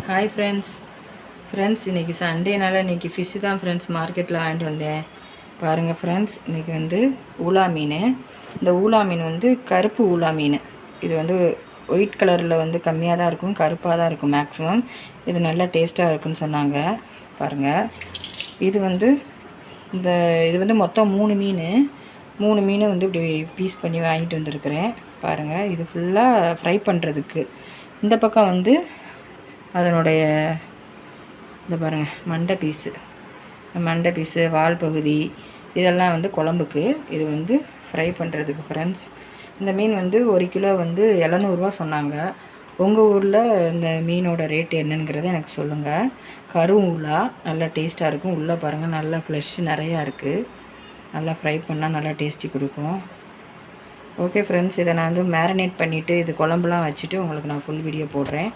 Hi friends இன்றைக்கி சண்டேனால இன்றைக்கி fish தான் ஃப்ரெண்ட்ஸ் மார்க்கெட்டில் வாங்கிட்டு வந்தேன். பாருங்கள் ஃப்ரெண்ட்ஸ், இன்றைக்கி வந்து ஊலா மீன். இந்த ஊலா மீன் வந்து கருப்பு ஊலா மீன். இது வந்து ஒயிட் கலரில் வந்து கம்மியாக தான் இருக்கும், கருப்பாக தான் இருக்கும் மேக்ஸிமம். இது நல்லா டேஸ்ட்டாக இருக்குன்னு சொன்னாங்க. பாருங்கள், இது வந்து மொத்தம் 3 மீன் வந்து இப்படி பீஸ் பண்ணி வாங்கிட்டு வந்திருக்கிறேன். பாருங்கள், இது ஃபுல்லாக ஃப்ரை பண்ணுறதுக்கு. இந்த பக்கம் வந்து அதனுடைய இந்த பாருங்கள் மண்டை பீஸு வால் பகுதி இதெல்லாம் வந்து குழம்புக்கு, இது வந்து ஃப்ரை பண்ணுறதுக்கு ஃப்ரெண்ட்ஸ். இந்த மீன் வந்து 1 கிலோ வந்து 700 சொன்னாங்க. உங்கள் ஊரில் இந்த மீனோட ரேட் என்னங்கிறத எனக்கு சொல்லுங்கள். ஊலா நல்லா டேஸ்ட்டாக இருக்கும். உள்ளே பாருங்கள், நல்லா ஃப்ளஷ் நிறையா இருக்குது. நல்லா ஃப்ரை பண்ணால் நல்லா டேஸ்டி கொடுக்கும். ஓகே ஃப்ரெண்ட்ஸ், இதை நான் வந்து மேரினேட் பண்ணிவிட்டு இது குழம்புலாம் வச்சுட்டு உங்களுக்கு நான் ஃபுல் வீடியோ போடுறேன்.